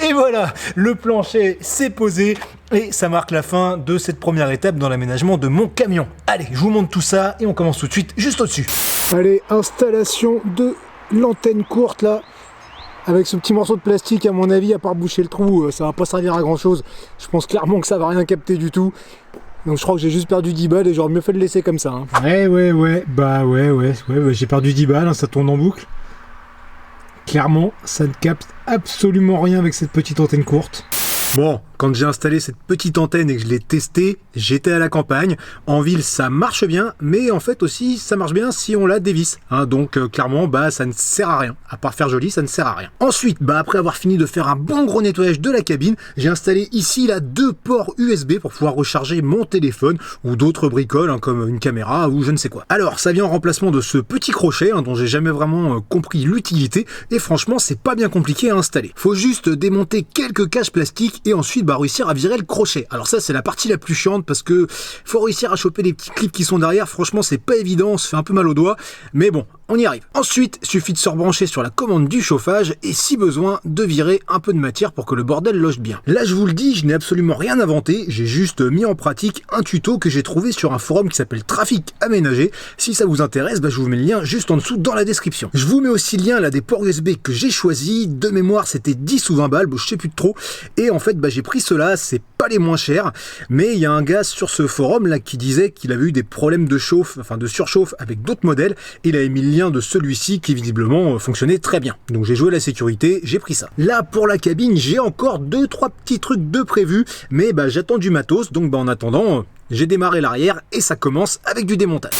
Et voilà, le plancher s'est posé et ça marque la fin de cette première étape dans l'aménagement de mon camion. Allez, je vous montre tout ça et on commence tout de suite juste au-dessus. Allez, installation de l'antenne courte là. Avec ce petit morceau de plastique, à mon avis, à part boucher le trou, ça va pas servir à grand chose. Je pense clairement que ça va rien capter du tout. Donc je crois que j'ai juste perdu 10 balles et j'aurais mieux fait de le laisser comme ça. Hein. Ouais, j'ai perdu 10 balles, hein, ça tourne en boucle. Clairement, ça ne capte absolument rien avec cette petite antenne courte. Bon, quand j'ai installé cette petite antenne et que je l'ai testée, j'étais à la campagne. En ville, ça marche bien, mais en fait aussi, ça marche bien si on la dévisse. Hein, donc clairement, ça ne sert à rien. À part faire joli, ça ne sert à rien. Ensuite, après avoir fini de faire un bon gros nettoyage de la cabine, j'ai installé ici là 2 ports USB pour pouvoir recharger mon téléphone ou d'autres bricoles, hein, comme une caméra ou je ne sais quoi. Alors, ça vient en remplacement de ce petit crochet, hein, dont j'ai jamais vraiment compris l'utilité, et franchement, c'est pas bien compliqué à installer. Faut juste démonter quelques caches plastiques et ensuite réussir à virer le crochet. Alors ça, c'est la partie la plus chiante parce que faut réussir à choper les petits clips qui sont derrière. Franchement, c'est pas évident, on se fait un peu mal aux doigts, mais bon, on y arrive. Ensuite, suffit de se rebrancher sur la commande du chauffage et si besoin, de virer un peu de matière pour que le bordel loge bien. Là, je vous le dis, je n'ai absolument rien inventé, j'ai juste mis en pratique un tuto que j'ai trouvé sur un forum qui s'appelle Trafic Aménagé. Si ça vous intéresse, je vous mets le lien juste en dessous dans la description. Je vous mets aussi le lien là des ports USB que j'ai choisi. De mémoire, c'était 10 ou 20 balles, je sais plus de trop. Et en fait, j'ai pris ceux-là, c'est pas les moins chers, mais il y a un gars sur ce forum là qui disait qu'il avait eu des problèmes de de surchauffe avec d'autres modèles. Il avait mis le lien de celui-ci qui visiblement fonctionnait très bien. Donc j'ai joué la sécurité, j'ai pris ça. Là pour la cabine, j'ai encore 2-3 petits trucs de prévu, mais j'attends du matos, donc en attendant, j'ai démarré l'arrière et ça commence avec du démontage.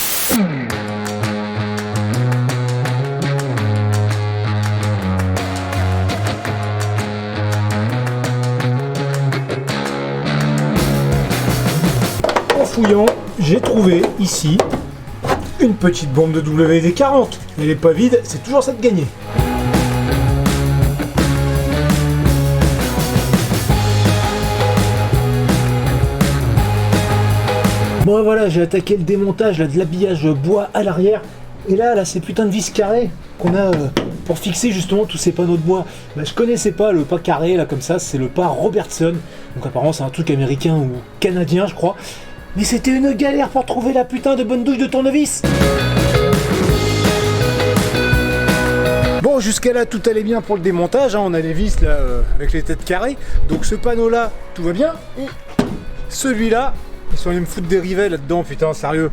Fouillant, j'ai trouvé ici une petite bombe de WD-40. Elle n'est pas vide, c'est toujours ça de gagner. Bon voilà, j'ai attaqué le démontage là, de l'habillage bois à l'arrière. Et là, ces putains de vis carrées qu'on a pour fixer justement tous ces panneaux de bois. Je connaissais pas le pas carré là comme ça, c'est le pas Robertson. Donc apparemment c'est un truc américain ou canadien je crois. Mais c'était une galère pour trouver la putain de bonne douche de tournevis. Bon, jusqu'à là, tout allait bien pour le démontage. Hein. On a les vis là avec les têtes carrées. Donc ce panneau-là, tout va bien. Et celui-là, ils sont allés me foutre des rivets là-dedans, putain, sérieux.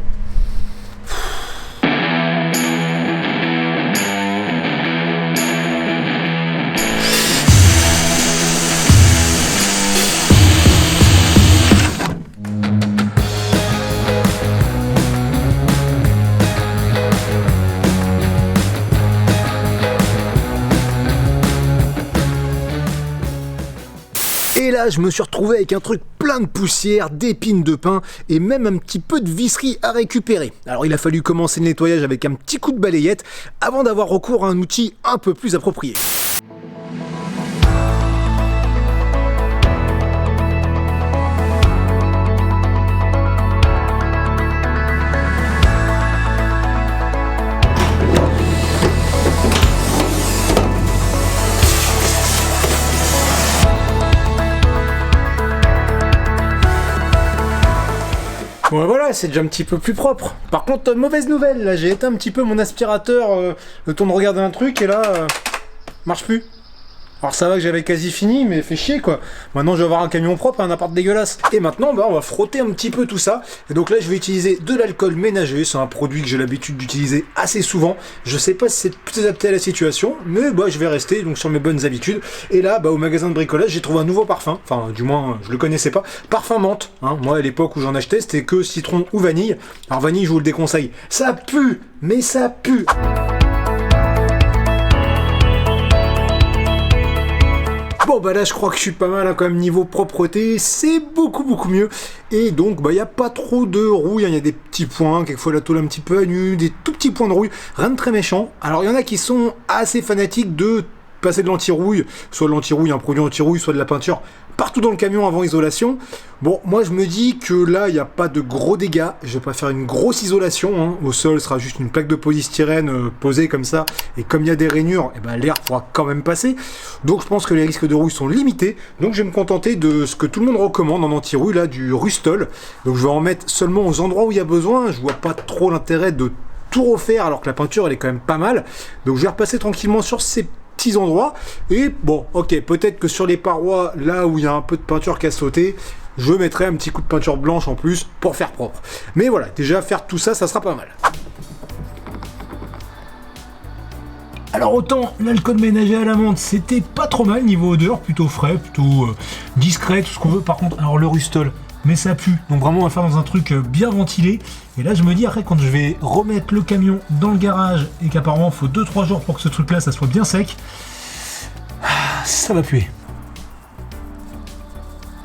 Et là, je me suis retrouvé avec un truc plein de poussière, d'épines de pin et même un petit peu de visserie à récupérer. Alors il a fallu commencer le nettoyage avec un petit coup de balayette avant d'avoir recours à un outil un peu plus approprié. Bon voilà, c'est déjà un petit peu plus propre. Par contre, mauvaise nouvelle, là j'ai éteint un petit peu mon aspirateur le temps de regarder un truc et là, marche plus. Alors ça va que j'avais quasi fini, mais fait chier quoi. Maintenant je vais avoir un camion propre et un appart dégueulasse. Et maintenant on va frotter un petit peu tout ça. Et donc là je vais utiliser de l'alcool ménager. C'est un produit que j'ai l'habitude d'utiliser assez souvent. Je sais pas si c'est plus adapté à la situation, mais je vais rester donc sur mes bonnes habitudes. Et là au magasin de bricolage j'ai trouvé un nouveau parfum. Enfin du moins je le connaissais pas. Parfum menthe. Hein. Moi à l'époque où j'en achetais c'était que citron ou vanille. Alors vanille je vous le déconseille. Ça pue, mais ça pue. Bon là je crois que je suis pas mal hein, quand même niveau propreté, c'est beaucoup mieux. Et donc il n'y a pas trop de rouille, il y a des petits points, quelquefois la tôle un petit peu à nu, des tout petits points de rouille, rien de très méchant. Alors il y en a qui sont assez fanatiques de passer de l'anti-rouille, soit de l'anti-rouille, un produit anti-rouille, soit de la peinture partout dans le camion avant isolation. Bon, moi je me dis que là, il n'y a pas de gros dégâts. Je vais pas faire une grosse isolation. Hein. Au sol, ce sera juste une plaque de polystyrène posée comme ça. Et comme il y a des rainures, eh ben, l'air pourra quand même passer. Donc je pense que les risques de rouille sont limités. Donc je vais me contenter de ce que tout le monde recommande en anti-rouille, là, du Rustol. Donc je vais en mettre seulement aux endroits où il y a besoin. Je vois pas trop l'intérêt de tout refaire alors que la peinture elle est quand même pas mal. Donc je vais repasser tranquillement sur ces petits endroits. Et bon, ok, peut-être que sur les parois, là où il y a un peu de peinture qui a sauté, je mettrai un petit coup de peinture blanche en plus pour faire propre. Mais voilà, déjà faire tout ça, ça sera pas mal. Alors autant l'alcool ménager à la menthe, c'était pas trop mal niveau odeur, plutôt frais, plutôt discret, tout ce qu'on veut. Par contre, alors le Rustol, mais ça pue. Donc vraiment, on va faire dans un truc bien ventilé. Et là, je me dis, après, quand je vais remettre le camion dans le garage et qu'apparemment, il faut 2-3 jours pour que ce truc-là, ça soit bien sec, ça va puer.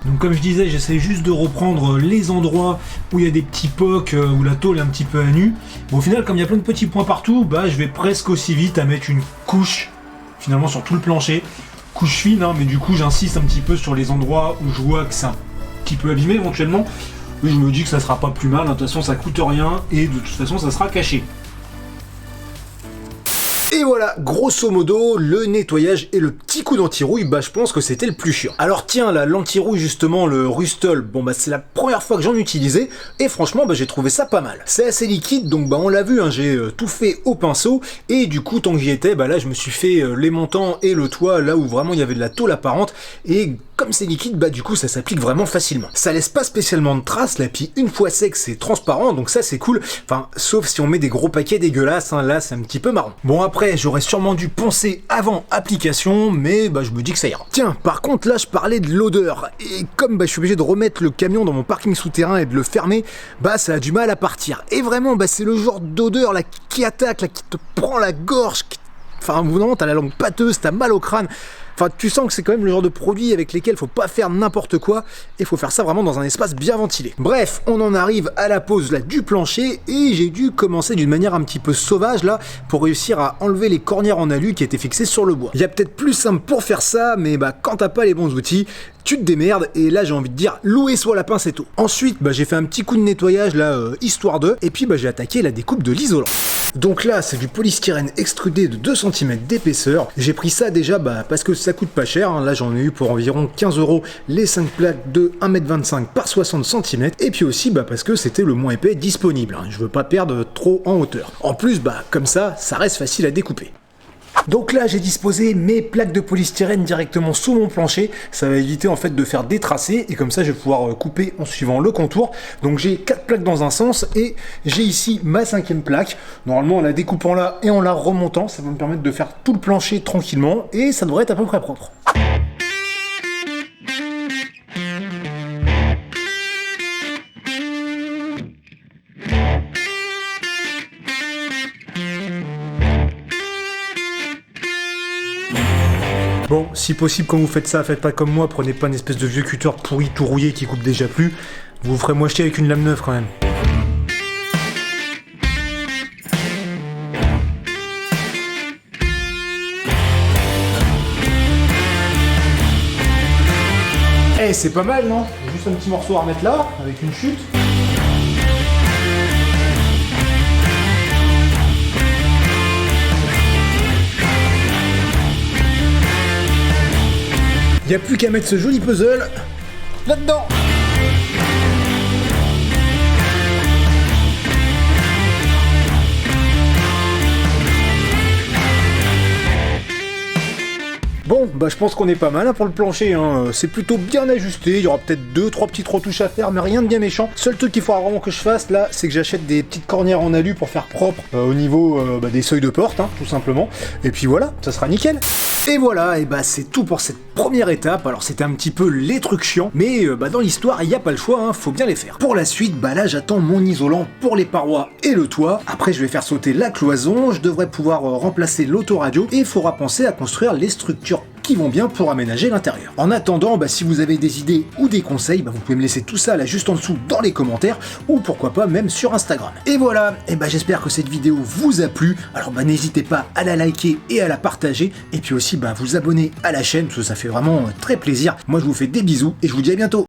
Donc comme je disais, j'essaie juste de reprendre les endroits où il y a des petits pocs, où la tôle est un petit peu à nu. Bon, au final, comme il y a plein de petits points partout, bah je vais presque aussi vite à mettre une couche, finalement sur tout le plancher. Couche fine, hein, mais du coup j'insiste un petit peu sur les endroits où je vois que c'est un petit peu abîmé éventuellement. Et je me dis que ça sera pas plus mal, hein. De toute façon ça coûte rien et de toute façon ça sera caché. Et voilà, grosso modo, le nettoyage et le petit coup d'anti-rouille, bah je pense que c'était le plus chiant. Alors tiens, là, l'anti-rouille justement, le Rustol, bon bah c'est la première fois que j'en utilisais, et franchement, bah j'ai trouvé ça pas mal. C'est assez liquide, donc bah on l'a vu, hein, j'ai tout fait au pinceau, et du coup, tant que j'y étais, bah là je me suis fait les montants et le toit, là où vraiment il y avait de la tôle apparente, et comme c'est liquide, bah du coup ça s'applique vraiment facilement. Ça laisse pas spécialement de traces, là, puis une fois sec, c'est transparent, donc ça c'est cool, enfin, sauf si on met des gros paquets dégueulasses, hein, là c'est un petit peu marrant. Bon après, j'aurais sûrement dû poncer avant application, mais bah je me dis que ça ira. Tiens, par contre là je parlais de l'odeur, et comme bah je suis obligé de remettre le camion dans mon parking souterrain et de le fermer, bah ça a du mal à partir. Et vraiment, bah c'est le genre d'odeur là qui attaque, là, qui te prend la gorge, enfin vraiment t'as la langue pâteuse, t'as mal au crâne. Enfin, tu sens que c'est quand même le genre de produit avec lesquels faut pas faire n'importe quoi et faut faire ça vraiment dans un espace bien ventilé. Bref, on en arrive à la pose là du plancher et j'ai dû commencer d'une manière un petit peu sauvage là pour réussir à enlever les cornières en alu qui étaient fixées sur le bois. Il y a peut-être plus simple pour faire ça, mais bah quand t'as pas les bons outils, tu te démerdes et là j'ai envie de dire louer soit la pince et tout. Ensuite, bah j'ai fait un petit coup de nettoyage là histoire de, et puis bah j'ai attaqué la découpe de l'isolant. Donc là, c'est du polystyrène extrudé de 2 cm d'épaisseur. J'ai pris ça déjà bah, parce que ça coûte pas cher. Hein. Là, j'en ai eu pour environ 15 € les 5 plaques de 1,25 m par 60 cm. Et puis aussi bah, parce que c'était le moins épais disponible. Hein. Je veux pas perdre trop en hauteur. En plus, bah, comme ça reste facile à découper. Donc là j'ai disposé mes plaques de polystyrène directement sous mon plancher, ça va éviter en fait de faire des tracés et comme ça je vais pouvoir couper en suivant le contour. Donc j'ai 4 plaques dans un sens et j'ai ici ma 5e plaque. Normalement en la découpant là et en la remontant, ça va me permettre de faire tout le plancher tranquillement et ça devrait être à peu près propre. Bon, si possible, quand vous faites ça, faites pas comme moi, prenez pas une espèce de vieux cutter pourri tout rouillé qui coupe déjà plus. Vous vous ferez moins chier avec une lame neuve quand même. Eh, c'est pas mal, non? Juste un petit morceau à remettre là, avec une chute. Il n'y a plus qu'à mettre ce joli puzzle là-dedans. Bon, bah je pense qu'on est pas mal hein, pour le plancher, hein. C'est plutôt bien ajusté, il y aura peut-être 2-3 petites retouches à faire, mais rien de bien méchant. Seul truc qu'il faudra vraiment que je fasse là, c'est que j'achète des petites cornières en alu pour faire propre au niveau des seuils de porte, hein, tout simplement. Et puis voilà, ça sera nickel. Et voilà, et bah c'est tout pour cette première étape. Alors c'était un petit peu les trucs chiants, mais dans l'histoire, il n'y a pas le choix, hein, faut bien les faire. Pour la suite, bah là j'attends mon isolant pour les parois et le toit. Après je vais faire sauter la cloison, je devrais pouvoir remplacer l'autoradio et il faudra penser à construire les structures qui vont bien pour aménager l'intérieur. En attendant, si vous avez des idées ou des conseils, vous pouvez me laisser tout ça là juste en dessous dans les commentaires ou pourquoi pas même sur Instagram. Et voilà, et j'espère que cette vidéo vous a plu. Alors n'hésitez pas à la liker et à la partager et puis aussi aussi vous abonner à la chaîne, parce que ça fait vraiment très plaisir. Moi je vous fais des bisous et je vous dis à bientôt.